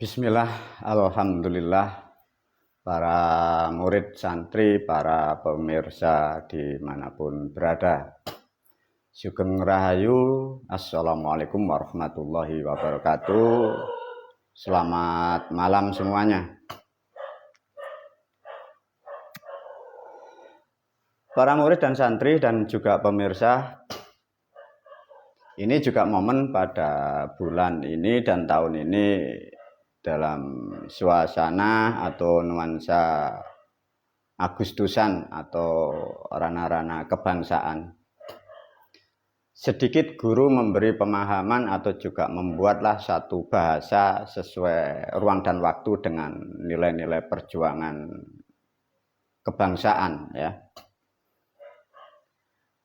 Bismillah, alhamdulillah, para murid santri, para pemirsa dimanapun berada. Sugeng Rahayu, Assalamualaikum warahmatullahi wabarakatuh. Selamat malam semuanya. Para murid dan santri dan juga pemirsa, ini juga momen pada bulan ini dan tahun ini dalam suasana atau nuansa Agustusan atau rana-rana kebangsaan. Sedikit guru memberi pemahaman atau juga membuatlah satu bahasa sesuai ruang dan waktu dengan nilai-nilai perjuangan kebangsaan ya.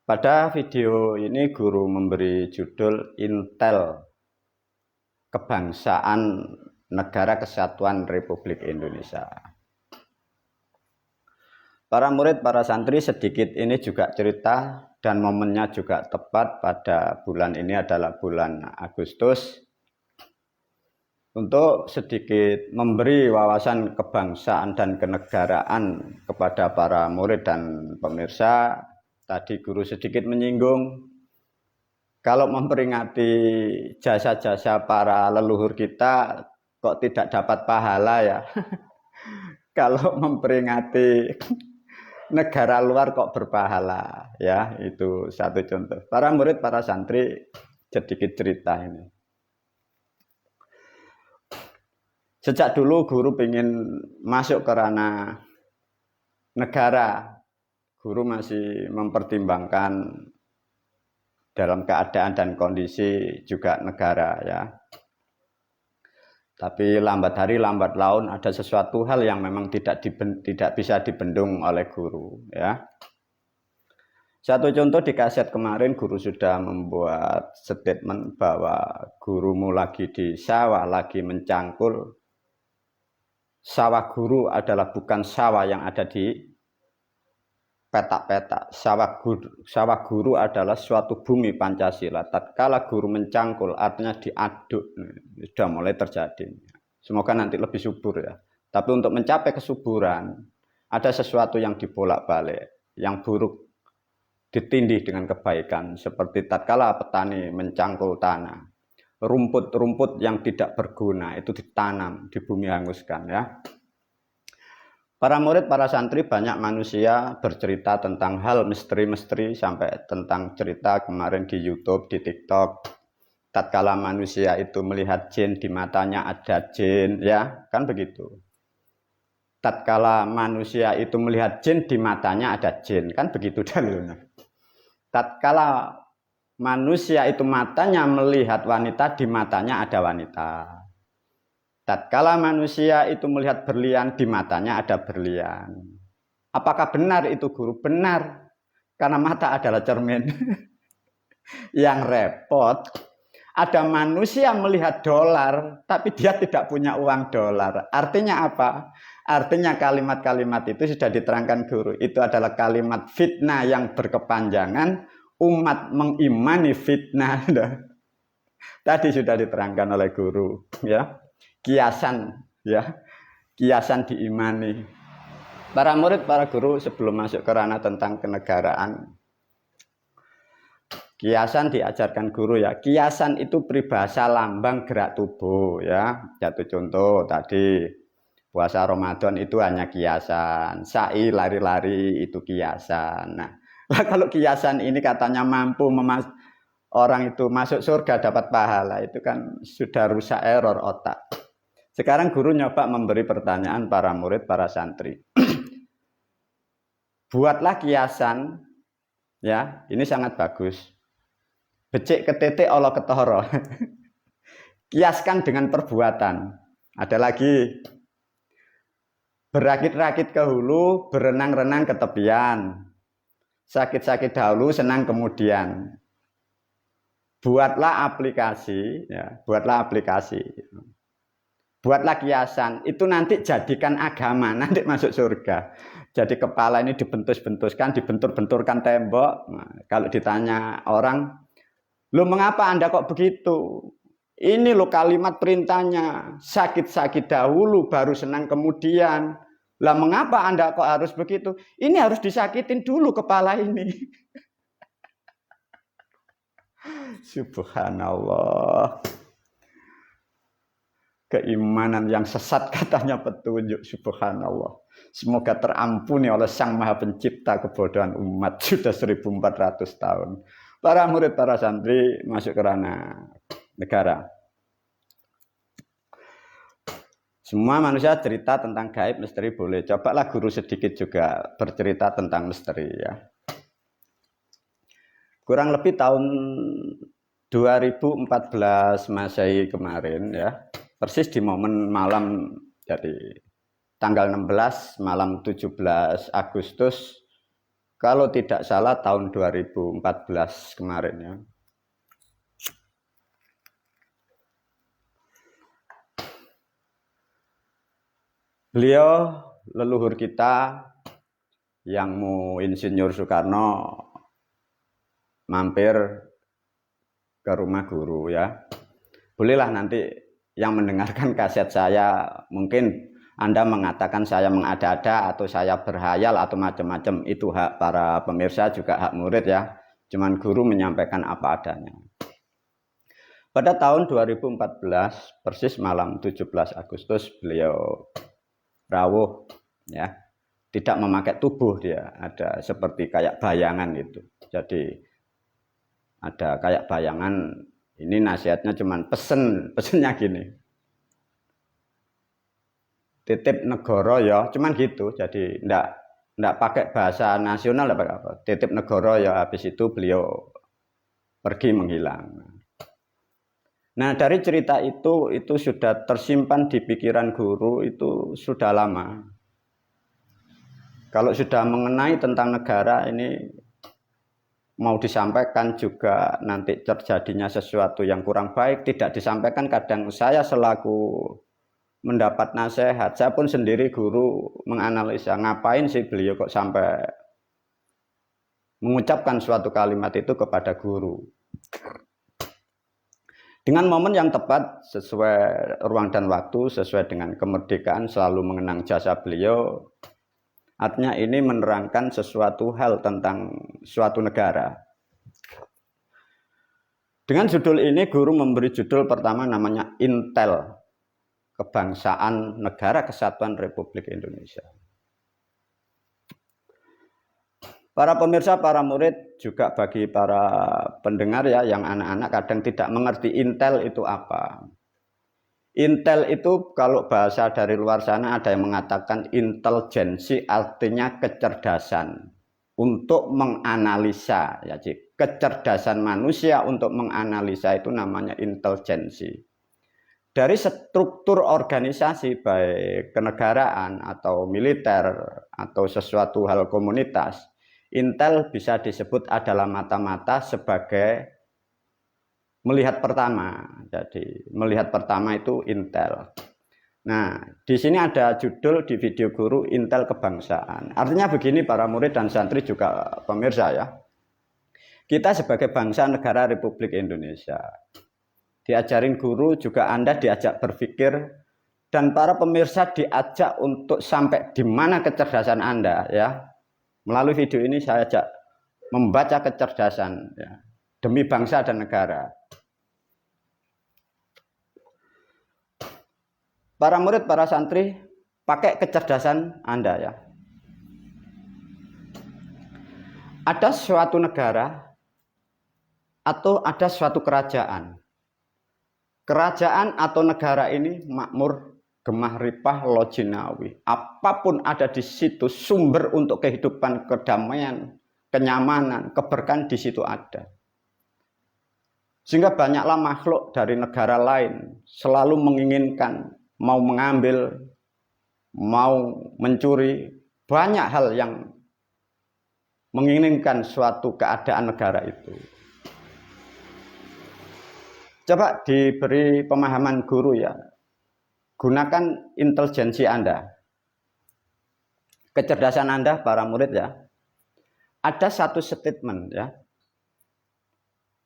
Pada video ini guru memberi judul Intel Kebangsaan Negara Kesatuan Republik Indonesia. Para murid, para santri, sedikit ini juga cerita dan momennya juga tepat pada bulan ini adalah bulan Agustus. Untuk sedikit memberi wawasan kebangsaan dan kenegaraan kepada para murid dan pemirsa, tadi guru sedikit menyinggung kalau memperingati jasa-jasa para leluhur kita kok tidak dapat pahala ya. Kalau memperingati negara luar kok berpahala ya, itu satu contoh. Para murid, para santri, sedikit cerita ini. Sejak dulu guru ingin masuk ke ranah negara. Guru masih mempertimbangkan dalam keadaan dan kondisi juga negara ya. Tapi lambat hari lambat laun ada sesuatu hal yang memang tidak bisa dibendung oleh guru ya. Satu contoh di kaset kemarin guru sudah membuat statement bahwa gurumu lagi di sawah, lagi mencangkul. Sawah guru adalah bukan sawah yang ada di petak-petak. Sawah guru adalah suatu bumi Pancasila. Tatkala guru mencangkul artinya diaduk, sudah mulai terjadi. Semoga nanti lebih subur ya. Tapi untuk mencapai kesuburan ada sesuatu yang dibolak-balik, yang buruk ditindih dengan kebaikan. Seperti tatkala petani mencangkul tanah, rumput-rumput yang tidak berguna itu ditanam, di bumi hanguskan ya. Para murid, para santri, banyak manusia bercerita tentang hal misteri-misteri sampai tentang cerita kemarin di YouTube, di TikTok. Tatkala manusia itu melihat jin, di matanya ada jin, ya kan begitu. Tatkala manusia itu melihat jin, di matanya ada jin, kan begitu dalilnya. Tatkala manusia itu matanya melihat wanita, di matanya ada wanita. Tatkala manusia itu melihat berlian, di matanya ada berlian. Apakah benar itu guru? Benar. Karena mata adalah cermin. Yang repot, ada manusia melihat dolar, tapi dia tidak punya uang dolar. Artinya apa? Artinya kalimat-kalimat itu sudah diterangkan guru. Itu adalah kalimat fitnah yang berkepanjangan. Umat mengimani fitnah. Tadi sudah diterangkan oleh guru. Ya. Kiasan ya, kiasan diimani. Para murid, para guru sebelum masuk ke ranah tentang kenegaraan, kiasan diajarkan guru ya. Kiasan itu peribahasa lambang gerak tubuh ya. Jatuh contoh tadi puasa Ramadan itu hanya kiasan, sa'i lari-lari itu kiasan. Nah, kalau kiasan ini katanya mampu orang itu masuk surga dapat pahala, itu kan sudah rusak, error otak. Sekarang guru nyoba memberi pertanyaan para murid, para santri. Buatlah kiasan, ya, ini sangat bagus. Becik ketete olo ketoro. Kiaskan dengan perbuatan. Ada lagi. Berakit-rakit ke hulu, berenang-renang ke tepian. Sakit-sakit dahulu, senang kemudian. Buatlah aplikasi, ya, buatlah aplikasi. Buatlah kiasan, itu nanti jadikan agama, nanti masuk surga. Jadi kepala ini dibentus-bentuskan, dibentur-benturkan tembok. Nah, kalau ditanya orang, "Loh, mengapa Anda kok begitu?" Ini loh kalimat perintahnya, sakit-sakit dahulu baru senang kemudian. Lah mengapa Anda kok harus begitu? Ini harus disakitin dulu kepala ini. Subhanallah. Keimanan yang sesat katanya petunjuk, subhanallah. Semoga terampuni oleh Sang Maha Pencipta kebodohan umat sudah 1400 tahun. Para murid, para santri masuk ke ranah negara. Semua manusia cerita tentang gaib misteri boleh. Cobalah guru sedikit juga bercerita tentang misteri ya. Kurang lebih tahun 2014 Masehi kemarin ya. Persis di momen malam, jadi tanggal 16 malam 17 Agustus kalau tidak salah tahun 2014 kemarin ya. Beliau leluhur kita yang mau Insinyur Soekarno mampir ke rumah guru ya. Bolehlah nanti yang mendengarkan kaset saya, mungkin Anda mengatakan saya mengada-ada atau saya berhayal atau macam-macam, itu hak para pemirsa juga hak murid ya. Cuman guru menyampaikan apa adanya. Pada tahun 2014, persis malam 17 Agustus beliau rawuh ya. Tidak memakai tubuh dia, ada seperti kayak bayangan itu. Jadi ada kayak bayangan. Ini nasihatnya cuman pesennya gini. Titip negara ya, cuman gitu. Jadi ndak pakai bahasa nasional apa. Titip negara ya, habis itu beliau pergi menghilang. Nah, dari cerita itu sudah tersimpan di pikiran guru itu sudah lama. Kalau sudah mengenai tentang negara ini mau disampaikan juga nanti terjadinya sesuatu yang kurang baik, tidak disampaikan. Kadang saya selaku mendapat nasihat, saya pun sendiri guru menganalisa, ngapain sih beliau kok sampai mengucapkan suatu kalimat itu kepada guru. Dengan momen yang tepat, sesuai ruang dan waktu, sesuai dengan kemerdekaan, selalu mengenang jasa beliau. Artinya ini menerangkan sesuatu hal tentang suatu negara. Dengan judul ini guru memberi judul pertama namanya Intel, Kebangsaan Negara Kesatuan Republik Indonesia. Para pemirsa, para murid, juga bagi para pendengar ya yang anak-anak kadang tidak mengerti Intel itu apa. Intel itu kalau bahasa dari luar sana ada yang mengatakan intelijensi, artinya kecerdasan untuk menganalisa ya, kecerdasan manusia untuk menganalisa itu namanya intelijensi. Dari struktur organisasi baik kenegaraan atau militer atau sesuatu hal komunitas, Intel bisa disebut adalah mata-mata sebagai melihat pertama. Jadi melihat pertama itu Intel. Nah, di sini ada judul di video guru Intel Kebangsaan. Artinya begini para murid dan santri juga pemirsa ya. Kita sebagai bangsa negara Republik Indonesia, diajarin guru juga Anda diajak berpikir, dan para pemirsa diajak untuk sampai di mana kecerdasan Anda ya. Melalui video ini saya ajak membaca kecerdasan ya, demi bangsa dan negara. Para murid, para santri, pakai kecerdasan Anda ya. Ada suatu negara atau ada suatu kerajaan. Kerajaan atau negara ini makmur, gemah ripah, lojinawi. Apapun ada di situ, sumber untuk kehidupan, kedamaian, kenyamanan, keberkahan di situ ada. Sehingga banyaklah makhluk dari negara lain selalu menginginkan, mau mengambil, mau mencuri, banyak hal yang menginginkan suatu keadaan negara itu. Coba diberi pemahaman guru ya, gunakan intelijensi Anda, kecerdasan Anda para murid ya. Ada satu statement ya.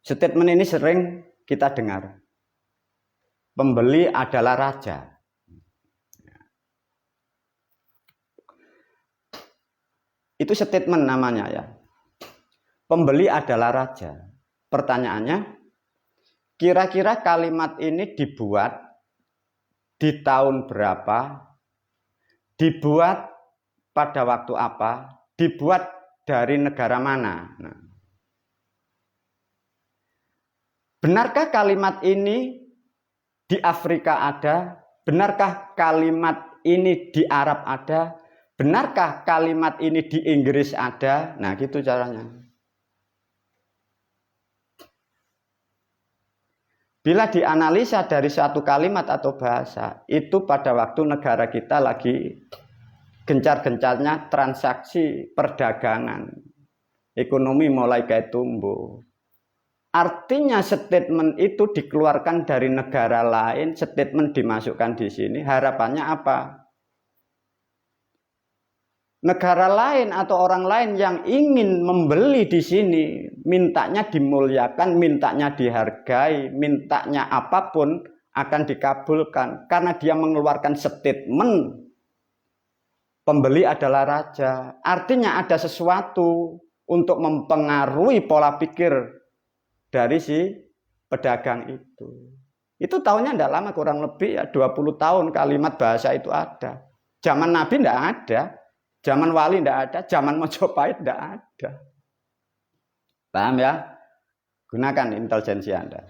Statement ini sering kita dengar. Pembeli adalah raja. Itu statement namanya ya. Pembeli adalah raja. Pertanyaannya, kira-kira kalimat ini dibuat di tahun berapa? Dibuat pada waktu apa? Dibuat dari negara mana? Nah. Benarkah kalimat ini di Afrika ada? Benarkah kalimat ini di Arab ada? Benarkah kalimat ini di Inggris ada? Nah, gitu caranya. Bila dianalisa dari suatu kalimat atau bahasa, itu pada waktu negara kita lagi gencar-gencarnya transaksi perdagangan, ekonomi mulai kayak tumbuh. Artinya statement itu dikeluarkan dari negara lain, statement dimasukkan di sini, harapannya apa? Negara lain atau orang lain yang ingin membeli di sini, mintanya dimuliakan, mintanya dihargai, mintanya apapun akan dikabulkan. Karena dia mengeluarkan statement, pembeli adalah raja. Artinya ada sesuatu untuk mempengaruhi pola pikir dari si pedagang itu. Itu tahunnya tidak lama, kurang lebih ya 20 tahun kalimat bahasa itu ada. Zaman Nabi tidak ada. Zaman wali tidak ada, zaman Mojopahit tidak ada. Paham ya? Gunakan intelijensi Anda.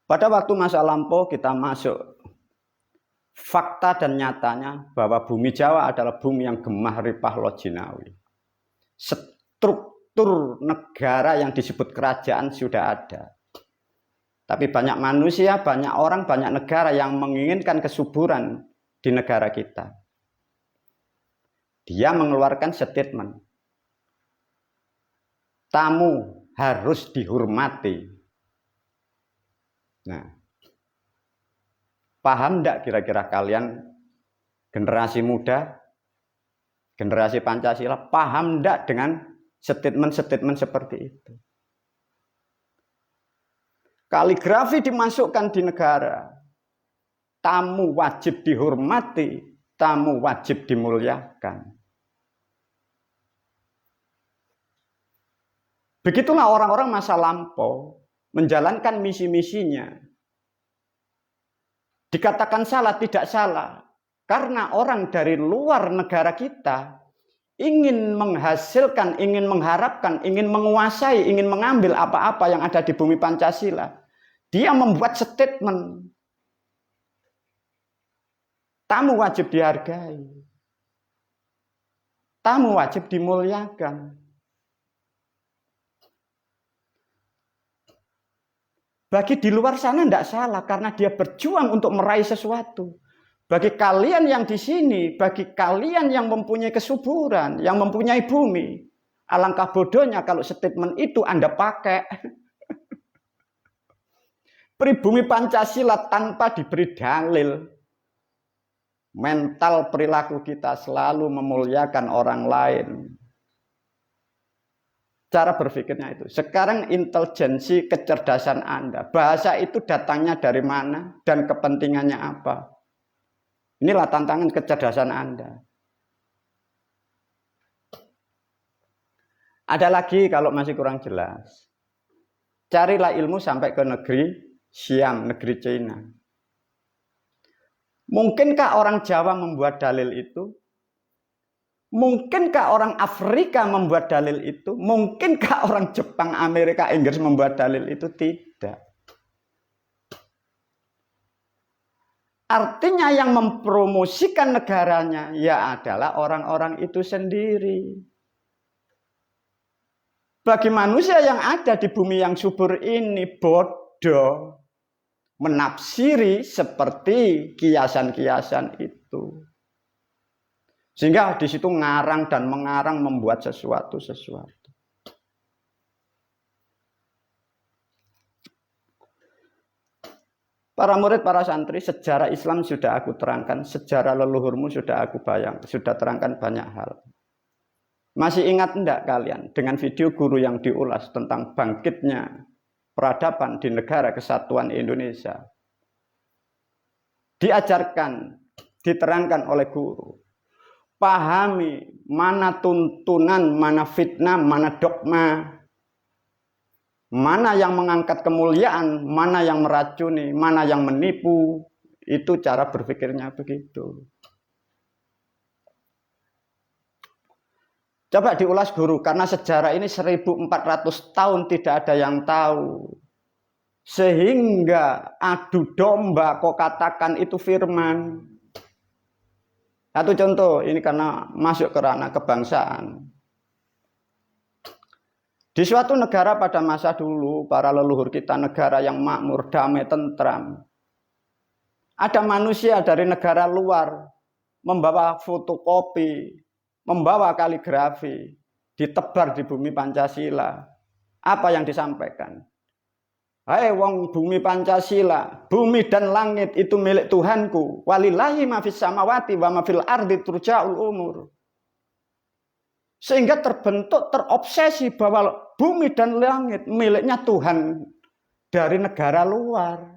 Pada waktu masa lampau kita masuk fakta dan nyatanya bahwa bumi Jawa adalah bumi yang gemah ripah lojinawi. Struktur negara yang disebut kerajaan sudah ada. Tapi banyak manusia, banyak orang, banyak negara yang menginginkan kesuburan di negara kita. Dia mengeluarkan statement. Tamu harus dihormati. Nah, paham enggak kira-kira kalian generasi muda, generasi Pancasila, paham enggak dengan statement-statement seperti itu? Kaligrafi dimasukkan di negara. Tamu wajib dihormati, tamu wajib dimuliakan. Begitulah orang-orang masa lampau menjalankan misi-misinya. Dikatakan salah, tidak salah. Karena orang dari luar negara kita ingin menghasilkan, ingin mengharapkan, ingin menguasai, ingin mengambil apa-apa yang ada di bumi Pancasila. Dia membuat statement. Tamu wajib dihargai. Tamu wajib dimuliakan. Bagi di luar sana tidak salah karena dia berjuang untuk meraih sesuatu. Bagi kalian yang di sini, bagi kalian yang mempunyai kesuburan, yang mempunyai bumi, alangkah bodohnya kalau statement itu Anda pakai. Pribumi Pancasila tanpa diberi dalil. Mental perilaku kita selalu memuliakan orang lain. Cara berpikirnya itu. Sekarang intelijensi kecerdasan Anda. Bahasa itu datangnya dari mana dan kepentingannya apa. Inilah tantangan kecerdasan Anda. Ada lagi kalau masih kurang jelas. Carilah ilmu sampai ke negeri Siam, negeri Cina. Mungkinkah orang Jawa membuat dalil itu? Mungkinkah orang Afrika membuat dalil itu? Mungkinkah orang Jepang, Amerika, Inggris membuat dalil itu? Tidak. Artinya yang mempromosikan negaranya ya adalah orang-orang itu sendiri. Bagi manusia yang ada di bumi yang subur ini bodoh menafsiri seperti kiasan-kiasan itu. Sehingga di situ ngarang dan mengarang membuat sesuatu. Para murid, para santri, sejarah Islam sudah aku terangkan, sejarah leluhurmu sudah aku sudah terangkan banyak hal. Masih ingat enggak kalian dengan video guru yang diulas tentang bangkitnya peradaban di negara kesatuan Indonesia. Diajarkan, diterangkan oleh guru. Pahami mana tuntunan, mana fitnah, mana dogma. Mana yang mengangkat kemuliaan, mana yang meracuni, mana yang menipu. Itu cara berpikirnya begitu. Coba diulas guru, karena sejarah ini 1400 tahun tidak ada yang tahu. Sehingga adu domba kok katakan itu firman. Satu contoh, ini karena masuk ke ranah kebangsaan. Di suatu negara pada masa dulu, para leluhur kita negara yang makmur, damai, tentram. Ada manusia dari negara luar membawa fotokopi, membawa kaligrafi, ditebar di bumi Pancasila. Apa yang disampaikan? Hai wong bumi Pancasila, bumi dan langit itu milik Tuhanku. Walillahi ma fis samawati wa ma fil ardi turja'ul umur. Sehingga terbentuk, terobsesi bahwa bumi dan langit miliknya Tuhan dari negara luar.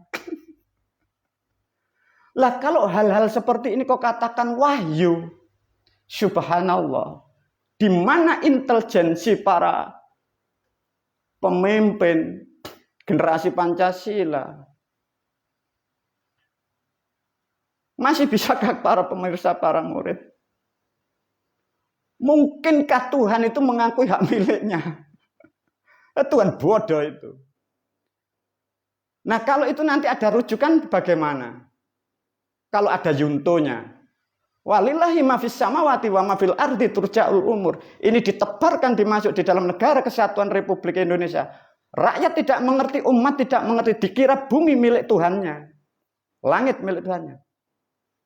Lah kalau hal-hal seperti ini kok katakan wahyu. Subhanallah. Di mana intelijensi para pemimpin generasi Pancasila? Masih bisakah para pemirsa, para murid? Mungkinkah Tuhan itu mengakui hak miliknya? Tuhan bodoh itu. Nah kalau itu nanti ada rujukan bagaimana? Kalau ada yuntonya. Walillahi ma fis samawati wa ma fil ardi turja'ul umur. Ini ditebarkan, dimasuk di dalam negara kesatuan Republik Indonesia. Rakyat tidak mengerti, umat tidak mengerti, dikira bumi milik Tuhannya. Langit milik Tuhannya.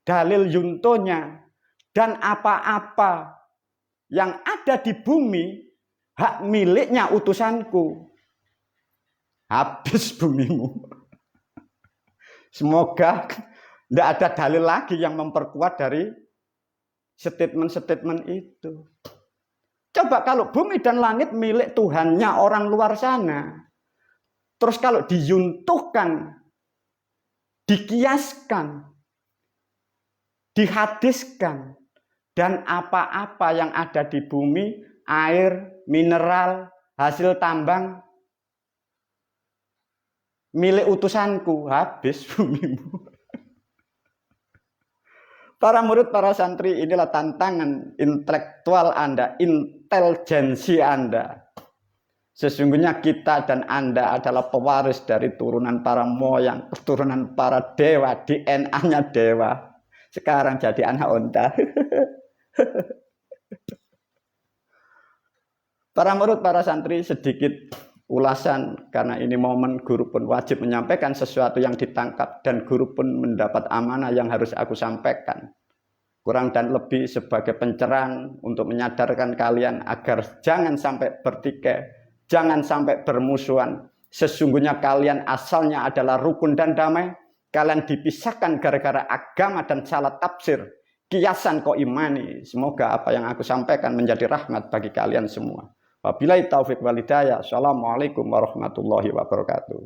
Dalil yuntonya. Dan apa-apa yang ada di bumi, hak miliknya utusanku. Habis bumimu. Semoga tidak ada dalil lagi yang memperkuat dari statement-statement itu. Coba kalau bumi dan langit milik Tuhannya orang luar sana. Terus kalau diyuntuhkan, dikiaskan, dihadiskan, dan apa-apa yang ada di bumi, air, mineral, hasil tambang, milik utusanku, habis bumimu. Para murid, para santri, inilah tantangan intelektual Anda, intelijensi Anda. Sesungguhnya kita dan Anda adalah pewaris dari turunan para moyang, keturunan para dewa, DNA-nya dewa. Sekarang jadi anak onta. Para murid, para santri, sedikit ulasan, karena ini momen guru pun wajib menyampaikan sesuatu yang ditangkap, dan guru pun mendapat amanah yang harus aku sampaikan. Kurang dan lebih sebagai pencerahan untuk menyadarkan kalian agar jangan sampai bertikai, jangan sampai bermusuhan. Sesungguhnya kalian asalnya adalah rukun dan damai. Kalian dipisahkan gara-gara agama dan salah tafsir, kiasan kok imani. Semoga apa yang aku sampaikan menjadi rahmat bagi kalian semua. Wabillahi taufik wal hidayah. Assalamualaikum warahmatullahi wabarakatuh.